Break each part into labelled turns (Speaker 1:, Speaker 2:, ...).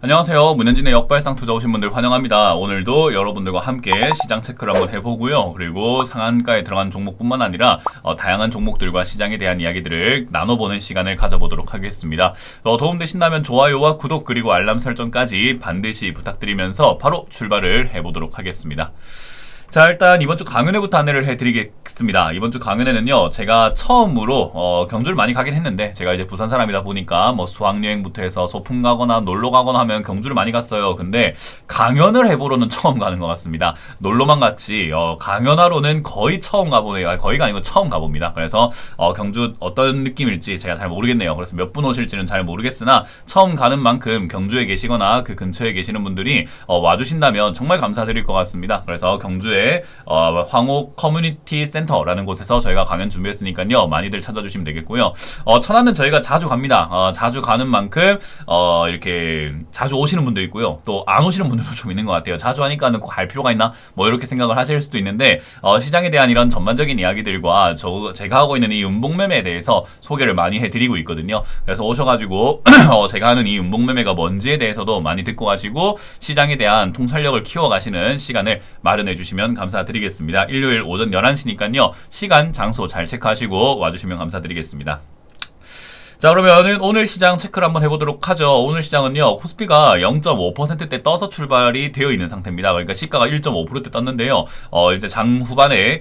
Speaker 1: 안녕하세요. 문현진의 역발상 투자 오신 분들 환영합니다. 오늘도 여러분들과 함께 시장 체크를 한번 해보고요. 그리고 상한가에 들어간 종목뿐만 아니라 다양한 종목들과 시장에 대한 이야기들을 나눠보는 시간을 가져보도록 하겠습니다. 도움되신다면 좋아요와 구독 그리고 알람 설정까지 반드시 부탁드리면서 바로 출발을 해보도록 하겠습니다. 자, 일단 이번 주 강연회부터 안내를 해드리겠습니다. 이번 주 강연회는요, 제가 처음으로 경주를 많이 가긴 했는데, 제가 이제 부산 사람이다 보니까 뭐 수학여행부터 해서 소풍 가거나 놀러 가거나 하면 경주를 많이 갔어요. 근데 강연을 해보러는 처음 가는 것 같습니다. 놀러만 갔지 강연하러는 거의 처음 가보네요. 거의가 아니고 처음 가봅니다. 그래서 경주 어떤 느낌일지 제가 잘 모르겠네요. 그래서 몇 분 오실지는 잘 모르겠으나 처음 가는 만큼 경주에 계시거나 그 근처에 계시는 분들이 와주신다면 정말 감사드릴 것 같습니다. 그래서 경주에 황옥 커뮤니티 센터라는 곳에서 저희가 강연 준비했으니까요, 많이들 찾아주시면 되겠고요. 천안은 저희가 자주 갑니다. 자주 가는 만큼 이렇게 자주 오시는 분도 있고요, 또 안 오시는 분들도 좀 있는 것 같아요. 자주 하니까는 꼭 갈 필요가 있나 뭐 이렇게 생각을 하실 수도 있는데, 시장에 대한 이런 전반적인 이야기들과 제가 하고 있는 이 음봉매매에 대해서 소개를 많이 해드리고 있거든요. 그래서 오셔가지고 제가 하는 이 음봉매매가 뭔지에 대해서도 많이 듣고 가시고 시장에 대한 통찰력을 키워가시는 시간을 마련해 주시면 감사드리겠습니다. 일요일 오전 11시니까요. 시간, 장소 잘 체크하시고 와주시면 감사드리겠습니다. 자, 그러면 오늘 시장 체크를 한번 해보도록 하죠. 오늘 시장은요, 코스피가 0.5%대 떠서 출발이 되어 있는 상태입니다. 그러니까 시가가 1.5%대 떴는데요. 이제 장 후반에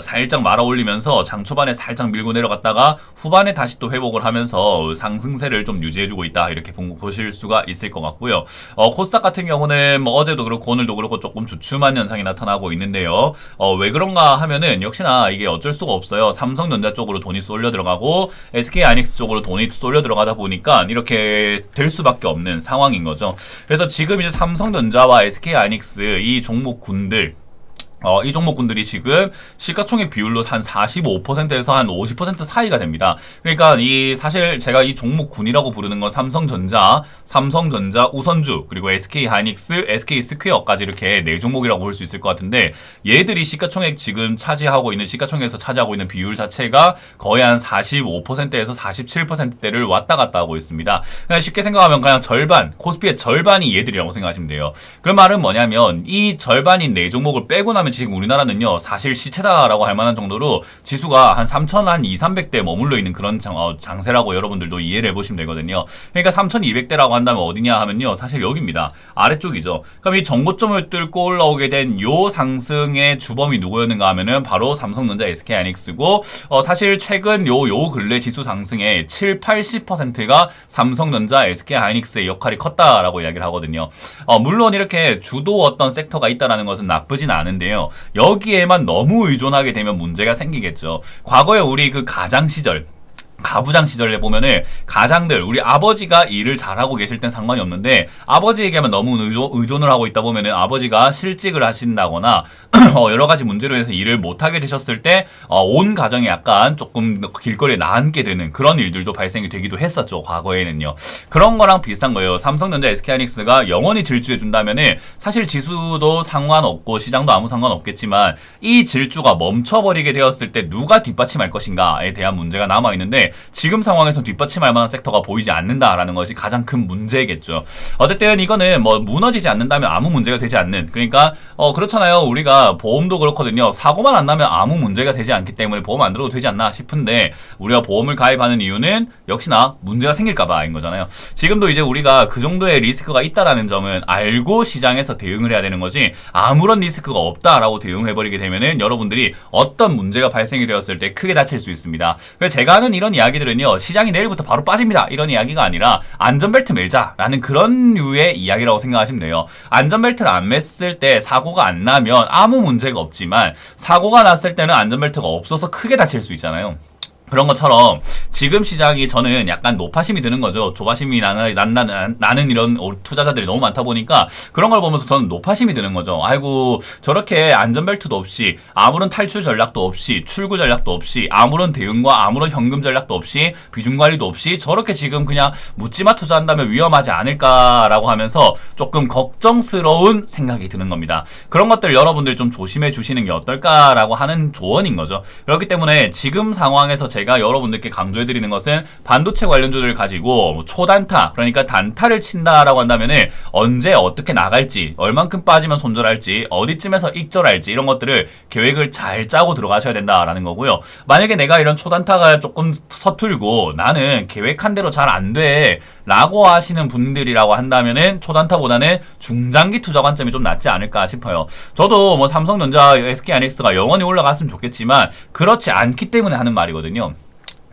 Speaker 1: 살짝 말아 올리면서 장 초반에 살짝 밀고 내려갔다가 후반에 다시 또 회복을 하면서 상승세를 좀 유지해주고 있다, 이렇게 보실 수가 있을 것 같고요. 코스닥 같은 경우는 뭐 어제도 그렇고 오늘도 그렇고 조금 주춤한 현상이 나타나고 있는데요. 왜 그런가 하면은 역시나 이게 어쩔 수가 없어요. 삼성전자 쪽으로 돈이 쏠려 들어가고 SK하이닉스 쪽으로 돈이 쏠려 들어가다 보니까 이렇게 될 수밖에 없는 상황인 거죠. 그래서 지금 이제 삼성전자와 SK하이닉스 이 종목군들, 이 종목군들이 지금 시가총액 비율로 한 45%에서 한 50% 사이가 됩니다. 그러니까 사실 제가 이 종목군이라고 부르는 건 삼성전자 우선주, 그리고 SK하이닉스, SK스퀘어까지 이렇게 네 종목이라고 볼 수 있을 것 같은데, 얘들이 시가총액 지금 시가총액에서 차지하고 있는 비율 자체가 거의 한 45%에서 47%대를 왔다 갔다 하고 있습니다. 그냥 쉽게 생각하면 그냥 절반, 코스피의 절반이 얘들이라고 생각하시면 돼요. 그런 말은 뭐냐면 이 절반인 네 종목을 빼고 나면 지금 우리나라는요, 사실 시체다라고 할 만한 정도로 지수가 한 3,200~300대 머물러 있는 그런 장세라고 여러분들도 이해를 해보시면 되거든요. 그러니까 3,200대라고 한다면 어디냐 하면요, 사실 여기입니다. 아래쪽이죠. 그럼 이 정고점을 뚫고 올라오게 된 요 상승의 주범이 누구였는가 하면은 바로 삼성전자, SK하이닉스고, 사실 최근 요 근래 지수 상승의 70~80%가 삼성전자, SK하이닉스의 역할이 컸다라고 이야기를 하거든요. 물론 이렇게 주도 어떤 섹터가 있다라는 것은 나쁘진 않은데요, 여기에만 너무 의존하게 되면 문제가 생기겠죠. 과거에 우리 그 가장 시절, 가부장 시절에 보면은 가장들, 우리 아버지가 일을 잘하고 계실 땐 상관이 없는데 아버지에게만 너무 의존을 하고 있다 보면은 아버지가 실직을 하신다거나 여러 가지 문제로 해서 일을 못하게 되셨을 때 온 가정이 약간 조금 길거리에 나앉게 되는 그런 일들도 발생이 되기도 했었죠, 과거에는요. 그런 거랑 비슷한 거예요. 삼성전자, SK하이닉스가 영원히 질주해 준다면은 사실 지수도 상관없고 시장도 아무 상관없겠지만 이 질주가 멈춰버리게 되었을 때 누가 뒷받침할 것인가에 대한 문제가 남아있는데, 지금 상황에서 뒷받침할 만한 섹터가 보이지 않는다라는 것이 가장 큰 문제겠죠. 어쨌든 이거는 뭐 무너지지 않는다면 아무 문제가 되지 않는, 그러니까 그렇잖아요. 우리가 보험도 그렇거든요. 사고만 안 나면 아무 문제가 되지 않기 때문에 보험 안 들어도 되지 않나 싶은데, 우리가 보험을 가입하는 이유는 역시나 문제가 생길까봐인 거잖아요. 지금도 이제 우리가 그 정도의 리스크가 있다라는 점은 알고 시장에서 대응을 해야 되는 거지, 아무런 리스크가 없다라고 대응해버리게 되면은 여러분들이 어떤 문제가 발생이 되었을 때 크게 다칠 수 있습니다. 그래서 제가 하는 이런 이야기들은요, 시장이 내일부터 바로 빠집니다, 이런 이야기가 아니라 안전벨트 멜자라는 그런 류의 이야기라고 생각하시면 돼요. 안전벨트를 안 맸을 때 사고가 안 나면 아무 문제가 없지만, 사고가 났을 때는 안전벨트가 없어서 크게 다칠 수 있잖아요. 그런 것처럼 지금 시장이 저는 약간 노파심이 드는 거죠. 조바심이 나는 이런 투자자들이 너무 많다 보니까 그런 걸 보면서 저는 노파심이 드는 거죠. 아이고 저렇게 안전벨트도 없이 아무런 탈출 전략도 없이 출구 전략도 없이 아무런 대응과 아무런 현금 전략도 없이 비중 관리도 없이 저렇게 지금 그냥 묻지마 투자한다면 위험하지 않을까라고 하면서 조금 걱정스러운 생각이 드는 겁니다. 그런 것들 여러분들 좀 조심해 주시는 게 어떨까라고 하는 조언인 거죠. 그렇기 때문에 지금 상황에서 제가 여러분들께 강조해드리는 것은 반도체 관련주들을 가지고 초단타, 그러니까 단타를 친다라고 한다면은 언제 어떻게 나갈지, 얼만큼 빠지면 손절할지, 어디쯤에서 익절할지 이런 것들을 계획을 잘 짜고 들어가셔야 된다라는 거고요. 만약에 내가 이런 초단타가 조금 서툴고 나는 계획한 대로 잘 안 돼 라고 하시는 분들이라고 한다면은 초단타보다는 중장기 투자 관점이 좀 낫지 않을까 싶어요. 저도 뭐 삼성전자, SK하이닉스가 영원히 올라갔으면 좋겠지만 그렇지 않기 때문에 하는 말이거든요.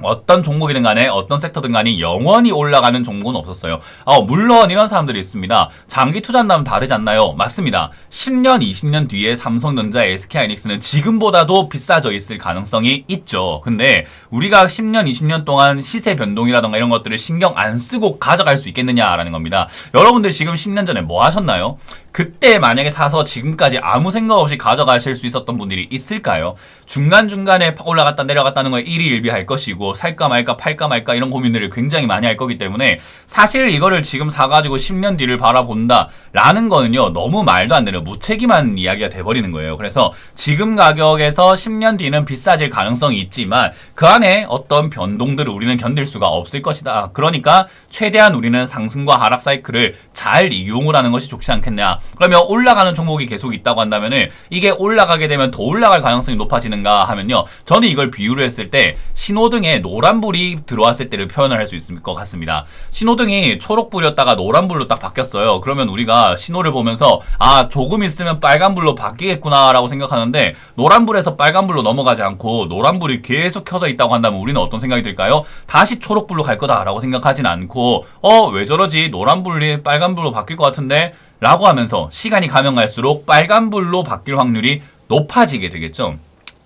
Speaker 1: 어떤 종목이든 간에 어떤 섹터든 간에 영원히 올라가는 종목은 없었어요. 물론 이런 사람들이 있습니다. 장기 투자한다면 다르지 않나요? 맞습니다. 10년, 20년 뒤에 삼성전자, SK하이닉스는 지금보다도 비싸져 있을 가능성이 있죠. 근데 우리가 10년, 20년 동안 시세 변동이라던가 이런 것들을 신경 안 쓰고 가져갈 수 있겠느냐라는 겁니다. 여러분들 지금 10년 전에 뭐 하셨나요? 그때 만약에 사서 지금까지 아무 생각 없이 가져가실 수 있었던 분들이 있을까요? 중간중간에 올라갔다 내려갔다는 거에 일희일비할 것이고 살까 말까 팔까 말까 이런 고민들을 굉장히 많이 할 거기 때문에 사실 이거를 지금 사가지고 10년 뒤를 바라본다 라는 거는요 너무 말도 안 되는 무책임한 이야기가 돼버리는 거예요. 그래서 지금 가격에서 10년 뒤는 비싸질 가능성이 있지만 그 안에 어떤 변동들을 우리는 견딜 수가 없을 것이다. 그러니까 최대한 우리는 상승과 하락 사이클을 잘 이용을 하는 것이 좋지 않겠냐. 그러면 올라가는 종목이 계속 있다고 한다면은 이게 올라가게 되면 더 올라갈 가능성이 높아지는가 하면요. 저는 이걸 비유를 했을 때 신호등에 노란불이 들어왔을 때를 표현을 할 수 있을 것 같습니다. 신호등이 초록불이었다가 노란불로 딱 바뀌었어요. 그러면 우리가 신호를 보면서 조금 있으면 빨간불로 바뀌겠구나 라고 생각하는데 노란불에서 빨간불로 넘어가지 않고 노란불이 계속 켜져 있다고 한다면 우리는 어떤 생각이 들까요? 다시 초록불로 갈 거다라고 생각하진 않고 왜 저러지? 노란불이 빨간불로 바뀔 것 같은데? 라고 하면서 시간이 가면 갈수록 빨간불로 바뀔 확률이 높아지게 되겠죠.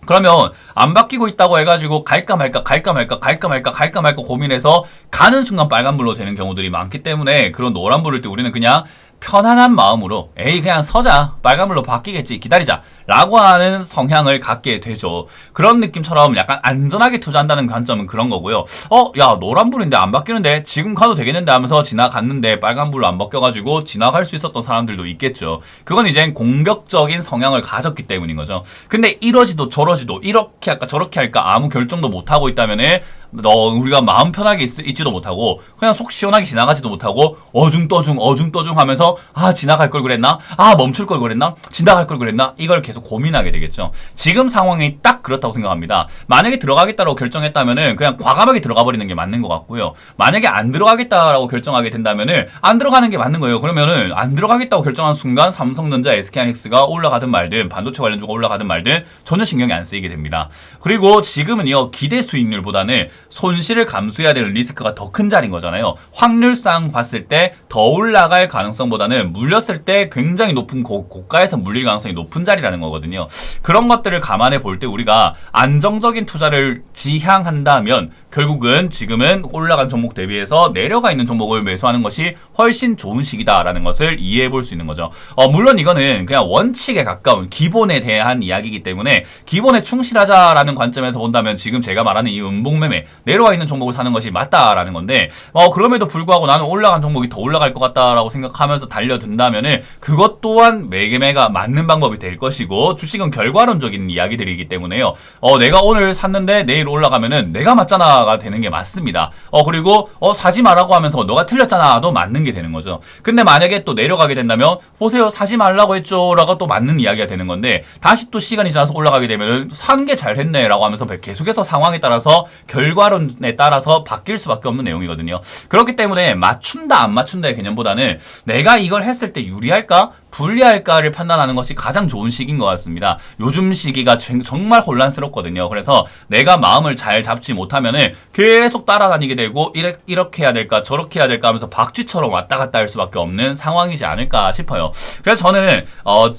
Speaker 1: 그러면 안 바뀌고 있다고 해가지고 갈까 말까 고민해서 가는 순간 빨간불로 되는 경우들이 많기 때문에 그런 노란불일 때 우리는 그냥 편안한 마음으로 그냥 서자 빨간불로 바뀌겠지 기다리자 라고 하는 성향을 갖게 되죠. 그런 느낌처럼 약간 안전하게 투자한다는 관점은 그런 거고요. 야 노란불인데 안 바뀌는데 지금 가도 되겠는데 하면서 지나갔는데 빨간불로 안 바뀌어가지고 지나갈 수 있었던 사람들도 있겠죠. 그건 이제 공격적인 성향을 가졌기 때문인 거죠. 근데 이러지도 저러지도 이렇게 할까 저렇게 할까 아무 결정도 못하고 있다면은 우리가 마음 편하게 있지도 못하고 그냥 속 시원하게 지나가지도 못하고 어중떠중 하면서 지나갈 걸 그랬나? 멈출 걸 그랬나? 지나갈 걸 그랬나? 이걸 계속 고민하게 되겠죠. 지금 상황이 딱 그렇다고 생각합니다. 만약에 들어가겠다라고 결정했다면은 그냥 과감하게 들어가 버리는 게 맞는 것 같고요. 만약에 안 들어가겠다라고 결정하게 된다면은 안 들어가는 게 맞는 거예요. 그러면은 안 들어가겠다고 결정한 순간 삼성전자, SK하이닉스가 올라가든 말든 반도체 관련주가 올라가든 말든 전혀 신경이 안 쓰이게 됩니다. 그리고 지금은요 기대 수익률보다는 손실을 감수해야 되는 리스크가 더 큰 자리인 거잖아요. 확률상 봤을 때 더 올라갈 가능성보다는 물렸을 때 굉장히 높은 고가에서 물릴 가능성이 높은 자리라는 거거든요. 그런 것들을 감안해 볼 때 우리가 안정적인 투자를 지향한다면 결국은 지금은 올라간 종목 대비해서 내려가 있는 종목을 매수하는 것이 훨씬 좋은 시기다라는 것을 이해해 볼 수 있는 거죠. 물론 이거는 그냥 원칙에 가까운 기본에 대한 이야기이기 때문에 기본에 충실하자라는 관점에서 본다면 지금 제가 말하는 이 음봉매매 내려와 있는 종목을 사는 것이 맞다라는 건데 그럼에도 불구하고 나는 올라간 종목이 더 올라갈 것 같다라고 생각하면서 달려든다면은 그것 또한 매매가 맞는 방법이 될 것이고 주식은 결과론적인 이야기들이기 때문에요. 내가 오늘 샀는데 내일 올라가면은 내가 맞잖아가 되는 게 맞습니다. 그리고 사지 말라고 하면서 너가 틀렸잖아도 맞는 게 되는 거죠. 근데 만약에 또 내려가게 된다면 보세요 사지 말라고 했죠 라고 또 맞는 이야기가 되는 건데 다시 또 시간이 지나서 올라가게 되면은 산 게 잘했네 라고 하면서 계속해서 상황에 따라서 결과론에 따라서 바뀔 수밖에 없는 내용이거든요. 그렇기 때문에 맞춘다 안 맞춘다의 개념보다는 내가 이걸 했을 때 유리할까? 분리할까를 판단하는 것이 가장 좋은 시기인 것 같습니다. 요즘 시기가 정말 혼란스럽거든요. 그래서 내가 마음을 잘 잡지 못하면은 계속 따라다니게 되고 이렇게 해야 될까 저렇게 해야 될까 하면서 박쥐처럼 왔다 갔다 할 수밖에 없는 상황이지 않을까 싶어요. 그래서 저는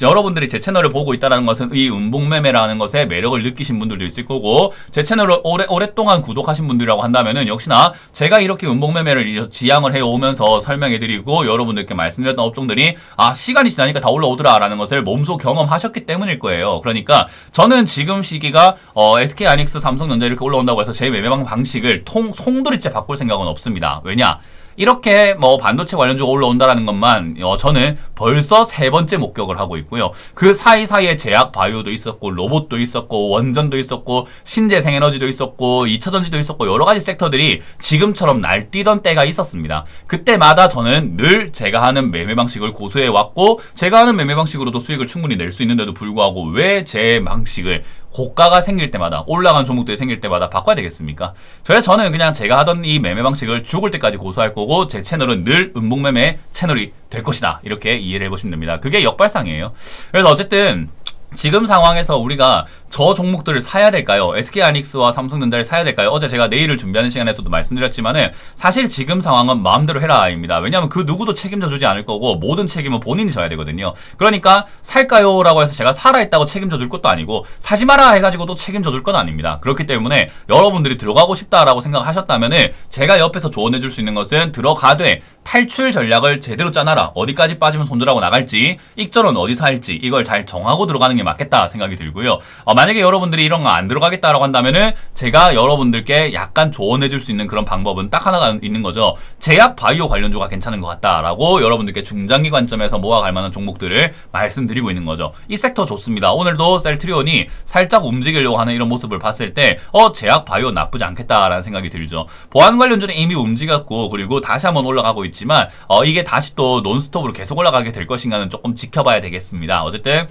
Speaker 1: 여러분들이 제 채널을 보고 있다는 것은 이 음봉매매라는 것에 매력을 느끼신 분들도 있을 거고, 제 채널을 오랫동안 구독하신 분들이라고 한다면은 역시나 제가 이렇게 음봉매매를 지향을 해오면서 설명해드리고 여러분들께 말씀드렸던 업종들이 시간이 지나니까 다 올라오더라 라는 것을 몸소 경험하셨기 때문일 거예요. 그러니까 저는 지금 시기가 SK하이닉스, 삼성전자 이렇게 올라온다고 해서 제 매매 방식을 송두리째 바꿀 생각은 없습니다. 왜냐? 이렇게 반도체 관련주가 올라온다라는 것만 저는 벌써 3번째 목격을 하고 있고요. 그 사이사이에 제약 바이오도 있었고, 로봇도 있었고, 원전도 있었고, 신재생에너지도 있었고, 2차전지도 있었고, 여러 가지 섹터들이 지금처럼 날뛰던 때가 있었습니다. 그때마다 저는 늘 제가 하는 매매 방식을 고수해 왔고, 제가 하는 매매 방식으로도 수익을 충분히 낼 수 있는데도 불구하고 왜 제 방식을 고가가 생길 때마다, 올라간 종목들이 생길 때마다 바꿔야 되겠습니까? 그래서 저는 그냥 제가 하던 이 매매 방식을 죽을 때까지 고수할 거고, 제 채널은 늘 음봉매매 채널이 될 것이다, 이렇게 이해를 해보시면 됩니다. 그게 역발상이에요. 그래서 어쨌든 지금 상황에서 우리가 저 종목들을 사야 될까요? SK하이닉스와 삼성전자를 사야 될까요? 어제 제가 내일을 준비하는 시간에서도 말씀드렸지만은 사실 지금 상황은 마음대로 해라입니다. 왜냐하면 그 누구도 책임져 주지 않을 거고 모든 책임은 본인이 져야 되거든요. 그러니까 살까요? 라고 해서 제가 사라 했다고 책임져 줄 것도 아니고 사지 마라 해가지고 또 책임져 줄 건 아닙니다. 그렇기 때문에 여러분들이 들어가고 싶다라고 생각하셨다면은 제가 옆에서 조언해 줄 수 있는 것은 들어가되 탈출 전략을 제대로 짜놔라. 어디까지 빠지면 손절하고 나갈지, 익절은 어디서 할지 이걸 잘 정하고 들어가는 게 맞겠다 생각이 들고요. 만약에 여러분들이 이런 거 안 들어가겠다라고 한다면은 제가 여러분들께 약간 조언해 줄 수 있는 그런 방법은 딱 하나가 있는 거죠. 제약 바이오 관련주가 괜찮은 것 같다라고 여러분들께 중장기 관점에서 모아갈 만한 종목들을 말씀드리고 있는 거죠. 이 섹터 좋습니다. 오늘도 셀트리온이 살짝 움직이려고 하는 이런 모습을 봤을 때 제약 바이오 나쁘지 않겠다라는 생각이 들죠. 보안 관련주는 이미 움직였고, 그리고 다시 한번 올라가고 있지만 이게 다시 또 논스톱으로 계속 올라가게 될 것인가는 조금 지켜봐야 되겠습니다. 어쨌든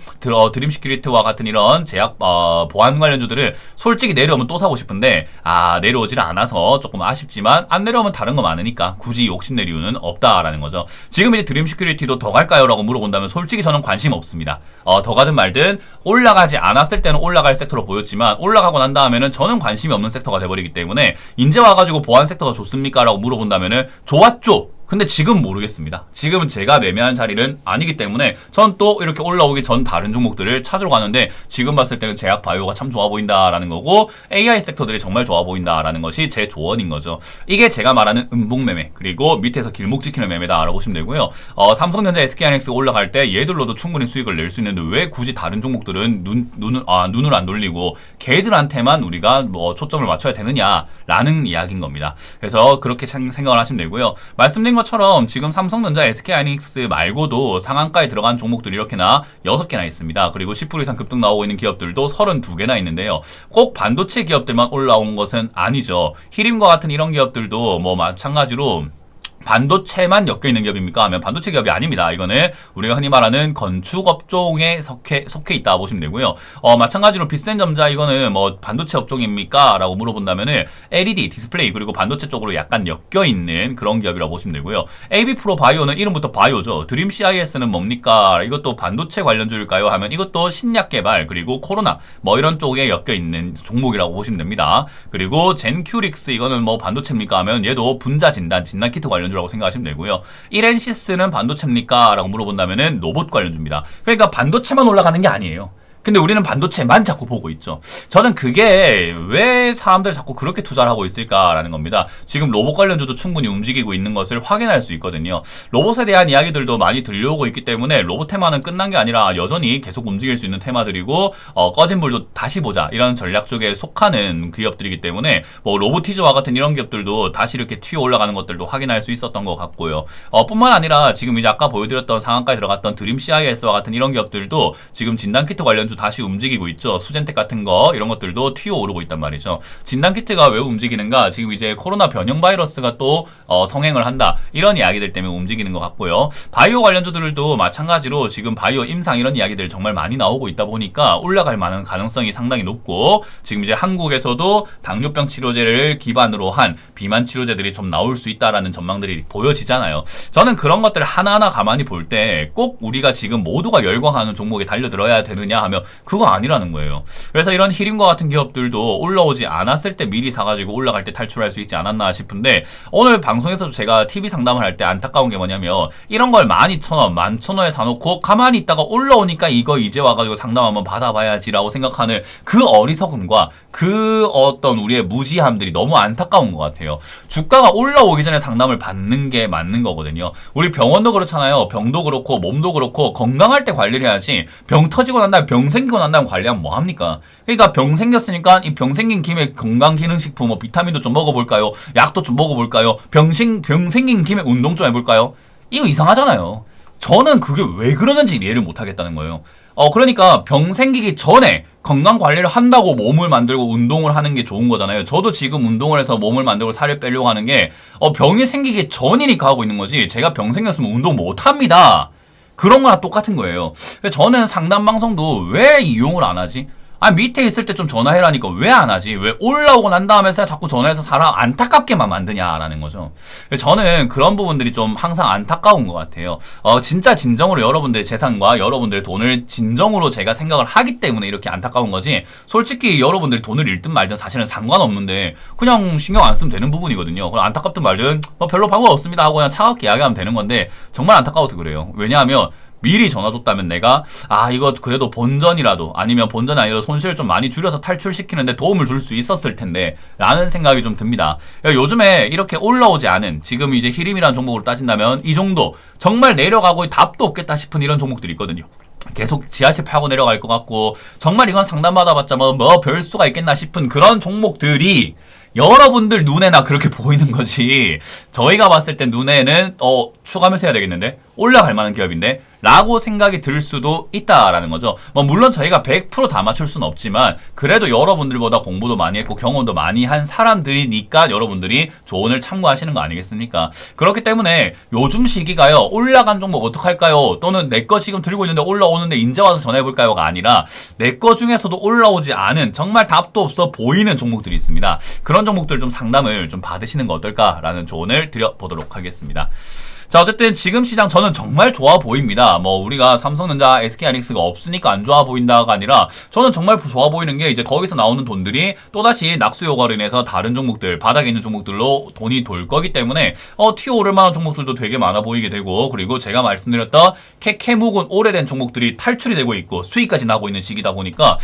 Speaker 1: 드림시큐리티와 같은 이런 제약 보안 관련주들을 솔직히 내려오면 또 사고 싶은데 내려오질 않아서 조금 아쉽지만, 안 내려오면 다른 거 많으니까 굳이 욕심낼 이유는 없다라는 거죠. 지금 이제 드림시큐리티도 더 갈까요? 라고 물어본다면 솔직히 저는 관심 없습니다. 더 가든 말든 올라가지 않았을 때는 올라갈 섹터로 보였지만 올라가고 난 다음에는 저는 관심이 없는 섹터가 돼버리기 때문에, 이제 와가지고 보안 섹터가 좋습니까? 라고 물어본다면은 좋았죠. 근데 지금 모르겠습니다. 지금은 제가 매매한 자리는 아니기 때문에 전 또 이렇게 올라오기 전 다른 종목들을 찾으러 가는데, 지금 봤을 때는 제약 바이오가 참 좋아 보인다라는 거고 AI 섹터들이 정말 좋아 보인다라는 것이 제 조언인 거죠. 이게 제가 말하는 음봉매매, 그리고 밑에서 길목 지키는 매매다라고 보시면 되고요. 삼성전자, SK하이닉스가 올라갈 때 얘들로도 충분히 수익을 낼 수 있는데 왜 굳이 다른 종목들은 눈을 안 돌리고 걔들한테만 우리가 초점을 맞춰야 되느냐라는 이야기인 겁니다. 그래서 그렇게 생각을 하시면 되고요. 말씀드린 것처럼 지금 삼성전자, SK하이닉스 말고도 상한가에 들어간 종목들이 이렇게나 6개나 있습니다. 그리고 10% 이상 급등 나오고 있는 기업들도 32개나 있는데요. 꼭 반도체 기업들만 올라온 것은 아니죠. 히림과 같은 이런 기업들도 마찬가지로 반도체만 엮여 있는 기업입니까? 하면 반도체 기업이 아닙니다. 이거는 우리가 흔히 말하는 건축 업종에 속해 있다 보시면 되고요. 마찬가지로 비센점자, 이거는 반도체 업종입니까? 라고 물어본다면은 LED, 디스플레이, 그리고 반도체 쪽으로 약간 엮여 있는 그런 기업이라고 보시면 되고요. AB프로 바이오는 이름부터 바이오죠. 드림 CIS는 뭡니까? 이것도 반도체 관련주일까요? 하면 이것도 신약 개발, 그리고 코로나 이런 쪽에 엮여 있는 종목이라고 보시면 됩니다. 그리고 젠큐릭스, 이거는 반도체입니까? 하면 얘도 분자 진단 키트 관련주 라고 생각하시면 되고요. 1엔시스는 반도체입니까? 라고 물어본다면은 로봇 관련주입니다. 그러니까 반도체만 올라가는 게 아니에요. 근데 우리는 반도체만 자꾸 보고 있죠. 저는 그게 왜 사람들이 자꾸 그렇게 투자를 하고 있을까라는 겁니다. 지금 로봇 관련주도 충분히 움직이고 있는 것을 확인할 수 있거든요. 로봇에 대한 이야기들도 많이 들려오고 있기 때문에 로봇 테마는 끝난 게 아니라 여전히 계속 움직일 수 있는 테마들이고, 꺼진 불도 다시 보자, 이런 전략 쪽에 속하는 기업들이기 때문에 로보티즈와 같은 이런 기업들도 다시 이렇게 튀어 올라가는 것들도 확인할 수 있었던 것 같고요. 뿐만 아니라 지금 이제 아까 보여드렸던 상한가에 들어갔던 드림 CIS와 같은 이런 기업들도 지금 진단키트 관련주 다시 움직이고 있죠. 수젠텍 같은 거 이런 것들도 튀어오르고 있단 말이죠. 진단키트가 왜 움직이는가? 지금 이제 코로나 변형 바이러스가 또 성행을 한다. 이런 이야기들 때문에 움직이는 것 같고요. 바이오 관련주들도 마찬가지로 지금 바이오 임상 이런 이야기들 정말 많이 나오고 있다 보니까 올라갈 만한 가능성이 상당히 높고 지금 이제 한국에서도 당뇨병 치료제를 기반으로 한 비만 치료제들이 좀 나올 수 있다라는 전망들이 보여지잖아요. 저는 그런 것들 하나하나 가만히 볼 때 꼭 우리가 지금 모두가 열광하는 종목에 달려들어야 되느냐 하면 그거 아니라는 거예요. 그래서 이런 히림과 같은 기업들도 올라오지 않았을 때 미리 사가지고 올라갈 때 탈출할 수 있지 않았나 싶은데 오늘 방송에서도 제가 TV 상담을 할 때 안타까운 게 뭐냐면 이런 걸 12,000원, 11,000원에 사놓고 가만히 있다가 올라오니까 이거 이제 와가지고 상담 한번 받아봐야지라고 생각하는 그 어리석음과 그 어떤 우리의 무지함들이 너무 안타까운 것 같아요. 주가가 올라오기 전에 상담을 받는 게 맞는 거거든요. 우리 병원도 그렇잖아요. 병도 그렇고 몸도 그렇고 건강할 때 관리를 해야지 병 터지고 난 다음에 병 생기고 난 다음에 관리하면 뭐합니까? 그러니까 병 생겼으니까 이 병 생긴 김에 건강기능식품 뭐 비타민도 좀 먹어볼까요? 약도 좀 먹어볼까요? 병 생긴 김에 운동 좀 해볼까요? 이거 이상하잖아요. 저는 그게 왜 그러는지 이해를 못하겠다는 거예요. 그러니까 병 생기기 전에 건강 관리를 한다고 몸을 만들고 운동을 하는 게 좋은 거잖아요. 저도 지금 운동을 해서 몸을 만들고 살을 빼려고 하는 게 병이 생기기 전이니까 하고 있는 거지. 제가 병 생겼으면 운동 못 합니다. 그런 거랑 똑같은 거예요. 저는 상담 방송도 왜 이용을 안 하지? 밑에 있을 때 좀 전화해라니까 왜 안 하지? 왜 올라오고 난 다음에 자꾸 전화해서 사람 안타깝게만 만드냐라는 거죠. 저는 그런 부분들이 좀 항상 안타까운 것 같아요. 진짜 진정으로 여러분들의 재산과 여러분들의 돈을 진정으로 제가 생각을 하기 때문에 이렇게 안타까운 거지. 솔직히 여러분들이 돈을 잃든 말든 사실은 상관없는데 그냥 신경 안 쓰면 되는 부분이거든요. 그럼 안타깝든 말든 별로 방법 없습니다 하고 그냥 차갑게 이야기하면 되는 건데 정말 안타까워서 그래요. 왜냐하면 미리 전화 줬다면 내가 이거 그래도 본전이라도 아니면 본전이 아니라 손실을 좀 많이 줄여서 탈출시키는데 도움을 줄 수 있었을 텐데 라는 생각이 좀 듭니다. 요즘에 이렇게 올라오지 않은 지금 이제 히림이라는 종목으로 따진다면 이 정도 정말 내려가고 답도 없겠다 싶은 이런 종목들이 있거든요. 계속 지하실 파고 내려갈 것 같고 정말 이건 상담받아봤자 뭐 별수가 있겠나 싶은 그런 종목들이 여러분들 눈에나 그렇게 보이는 거지. 저희가 봤을 때 눈에는 추가 매수해야 되겠는데 올라갈 만한 기업인데 라고 생각이 들 수도 있다라는 거죠. 물론 저희가 100% 다 맞출 수는 없지만 그래도 여러분들보다 공부도 많이 했고 경험도 많이 한 사람들이니까 여러분들이 조언을 참고하시는 거 아니겠습니까? 그렇기 때문에 요즘 시기가요. 올라간 종목 어떡할까요? 또는 내 거 지금 들고 있는데 올라오는데 인제 와서 전화해볼까요가 아니라 내 거 중에서도 올라오지 않은 정말 답도 없어 보이는 종목들이 있습니다. 그런 종목들 좀 상담을 좀 받으시는 거 어떨까라는 조언을 드려보도록 하겠습니다. 자, 어쨌든 지금 시장 저는 정말 좋아 보입니다. 우리가 삼성전자, SK하이닉스가 없으니까 안 좋아 보인다가 아니라 저는 정말 좋아 보이는 게 이제 거기서 나오는 돈들이 또다시 낙수 효과로 인해서 다른 종목들, 바닥에 있는 종목들로 돈이 돌 거기 때문에 튀어오를 만한 종목들도 되게 많아 보이게 되고 그리고 제가 말씀드렸던 캐묵은 오래된 종목들이 탈출이 되고 있고 수익까지 나고 있는 시기다 보니까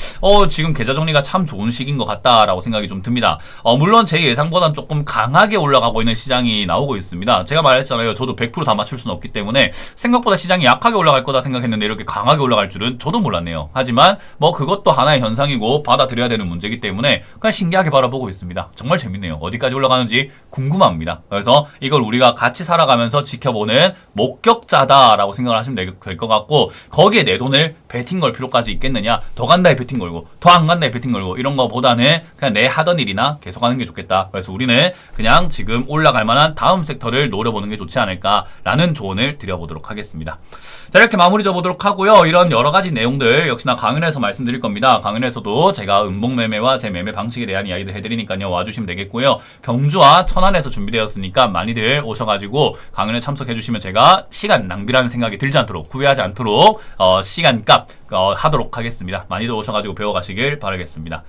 Speaker 1: 지금 계좌 정리가 참 좋은 시기인 것 같다라고 생각이 좀 듭니다. 물론 제 예상보다는 조금 강하게 올라가고 있는 시장이 나오고 있습니다. 제가 말했잖아요. 저도 100% 다 맞출 수는 없기 때문에 생각보다 시장이 약하게 올라갈 거다 생각했는데 이렇게 강하게 올라갈 줄은 저도 몰랐네요. 하지만 그것도 하나의 현상이고 받아들여야 되는 문제이기 때문에 그냥 신기하게 바라보고 있습니다. 정말 재밌네요. 어디까지 올라가는지 궁금합니다. 그래서 이걸 우리가 같이 살아가면서 지켜보는 목격자다라고 생각을 하시면 될 것 같고 거기에 내 돈을 베팅 걸 필요까지 있겠느냐? 더 간다에 베팅 걸고 더 안 간다에 베팅 걸고 이런 거보다는 그냥 내 하던 일이나 계속하는 게 좋겠다. 그래서 우리는 그냥 지금 올라갈 만한 다음 섹터를 노려보는 게 좋지 않을까 라는 조언을 드려보도록 하겠습니다. 자, 이렇게 마무리 져보도록 하고요. 이런 여러가지 내용들 역시나 강연에서 말씀드릴 겁니다. 강연에서도 제가 음봉매매와 제 매매 방식에 대한 이야기들 해드리니까요. 와주시면 되겠고요. 경주와 천안에서 준비되었으니까 많이들 오셔가지고 강연에 참석해주시면 제가 시간 낭비라는 생각이 들지 않도록 후회하지 않도록 시간값 하도록 하겠습니다. 많이들 오셔가지고 배워가시길 바라겠습니다.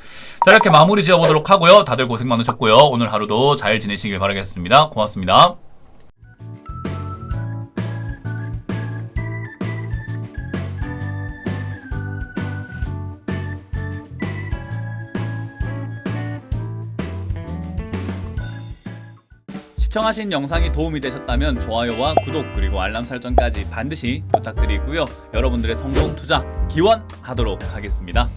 Speaker 1: 자, 이렇게 마무리 지어보도록 하고요. 다들 고생 많으셨고요. 오늘 하루도 잘 지내시길 바라겠습니다. 고맙습니다. 시청하신 영상이 도움이 되셨다면 좋아요와 구독 그리고 알람 설정까지 반드시 부탁드리고요. 여러분들의 성공 투자 기원하도록 하겠습니다.